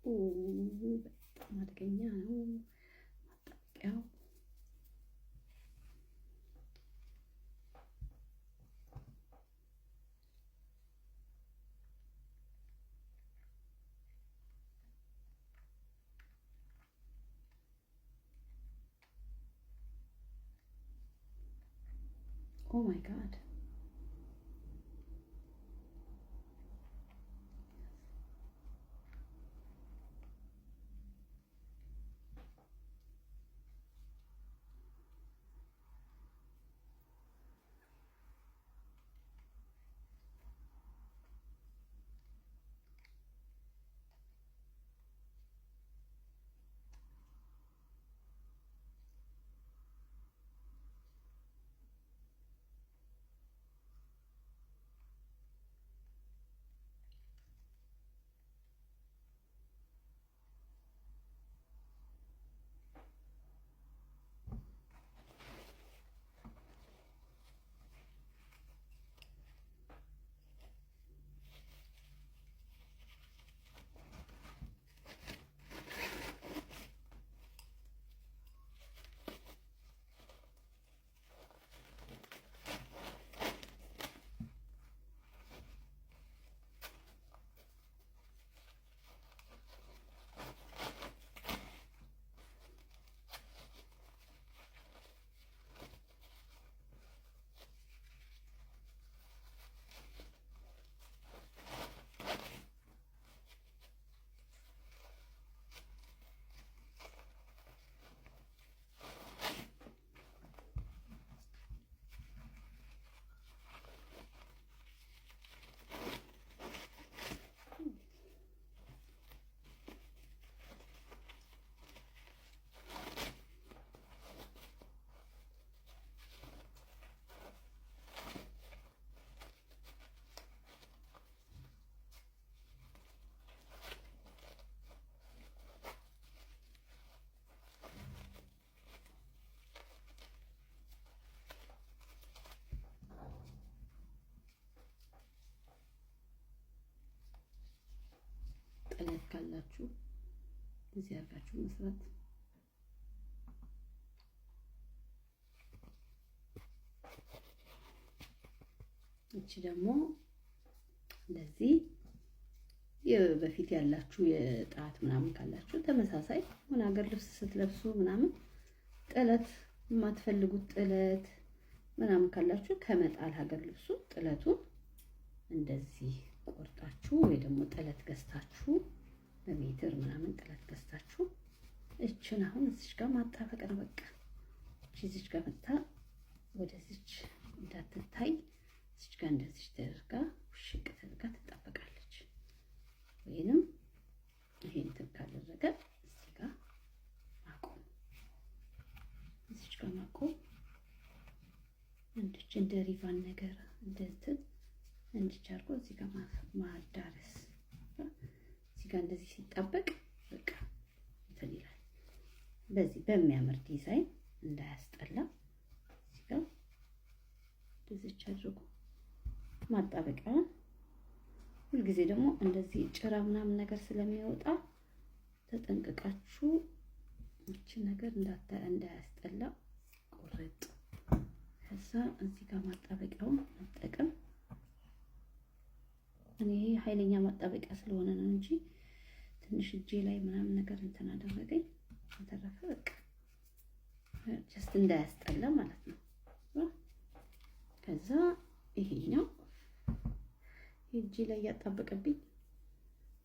በጣም አደገኛ ነው ማጣበቂያው። ኦ ማይ ጋድ ጥለት ካላችሁ እዚህ አድርጋችሁ መስራት። እቺ ደግሞ እንደዚህ በፊት ያላችሁ የጣት ምናምን ካላችሁ ተመሳሳይ ምን ሀገር ልብስ ስትለብሱ ምናምን ጥለት የማትፈልጉት ጥለት ምናምን ካላችሁ ከመጣል ሀገር ልብሱ ጥለቱን እንደዚህ ቆርጣችሁ ወይ ደግሞ ጥለት ገዝታችሁ በሜትር ምናምን ጥለት ገዝታችሁ እቺን አሁን እዚች ጋር ማጣበቅ ነው። በቃ እዚች ጋር መጣ ወደዚች እንዳትታይ እዚች ጋር እንደዚህ ተደርጋ ሽቅ ተደርጋ ትጣበቃለች። ወይንም ይሄን ተካለረገ እዚህ ጋር ማቆም እዚች ጋር ማቆም እንደ ሪቫን ነገር እንደዚህ እንዲቻርጎ እዚህ ጋር ማዳረስ እዚህ ጋር እንደዚህ ሲጣበቅ በቃ እንትን ይላል። በዚህ በሚያምር ዲዛይን እንዳያስጠላ እዚህ ጋር እንደዚህ አድርጎ ማጣበቂያ። ሁልጊዜ ደግሞ እንደዚህ ጭራ ምናምን ነገር ስለሚወጣ ተጠንቅቃችሁ እቺ ነገር እንዳያስጠላ ቆርጥ። ከዛ እዚህ ጋር ማጣበቂያውን መጠቀም። እኔ ኃይለኛ ማጣበቂያ ስለሆነ ነው እንጂ ትንሽ እጄ ላይ ምናምን ነገር እንትን አደረገኝ። ተረፈ በቃ ጀስት እንዳያስጠላ ማለት ነው። ከዛ ይሄኛው እጄ ላይ ያጣበቀብኝ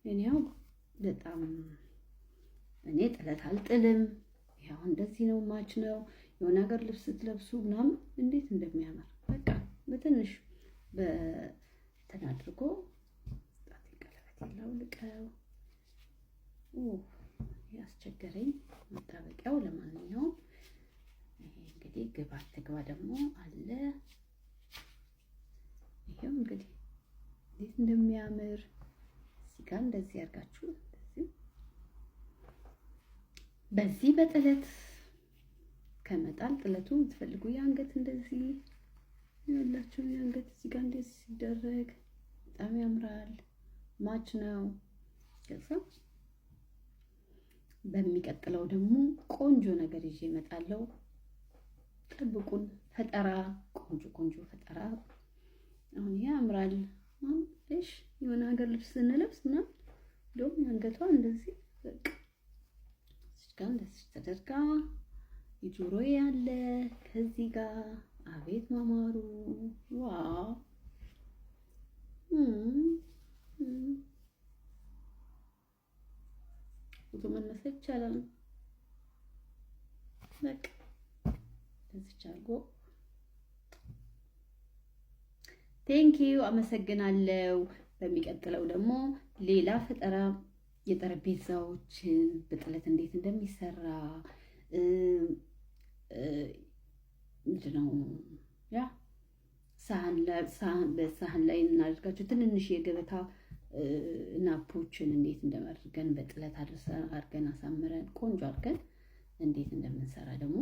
እኔው በጣም እኔ ጥለት አልጥልም። ያው እንደዚህ ነው ማች ነው የሆነ ሀገር ልብስ ስትለብሱ ምናምን እንዴት እንደሚያምር በቃ በትንሽ በእንትን አድርጎ ጣት ቀለበት ያላውልቀው ያስቸገረኝ መጣበቂያው። ለማንኛውም ይሄ እንግዲህ ግባት ትግባ ደግሞ አለ። ይሄው እንግዲህ እንዴት እንደሚያምር እዚህ ጋር እንደዚህ አድርጋችሁ በዚህ በጥለት ከመጣል ጥለቱ የምትፈልጉ የአንገት እንደዚህ ያላችሁ የአንገት እዚህ ጋር እንደዚህ ሲደረግ በጣም ያምራል። ማች ነው። ከዛ በሚቀጥለው ደግሞ ቆንጆ ነገር ይዤ እመጣለሁ። ጠብቁን። ፈጠራ ቆንጆ ፈጠራ። አሁን ይሄ ያምራል። እሺ የሆነ ሀገር ልብስ ስንለብስ ምናምን እንደውም አንገቷ እንደዚህ በቃ እዚህ ጋር እንደዚህ ተደርጋ የጆሮዬ ያለ ከዚህ ጋር አቤት ማማሩ! ዋው! ፎቶ መነሳት ይቻላል። በቃ እንደዚህ አድርጎ ቴንኪው፣ አመሰግናለሁ። በሚቀጥለው ደግሞ ሌላ ፈጠራ የጠረጴዛዎችን በጥለት እንዴት እንደሚሰራ ምንድነው ያ በሳህን ላይ እናደርጋቸው ትንንሽ የገበታ ናፖችን እንዴት እንደማድርገን በጥለት አድርገን አሳምረን ቆንጆ አድርገን እንዴት እንደምንሰራ ደግሞ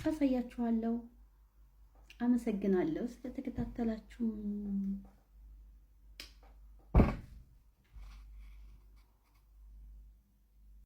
አሳያችኋለሁ። አመሰግናለሁ ስለተከታተላችሁ።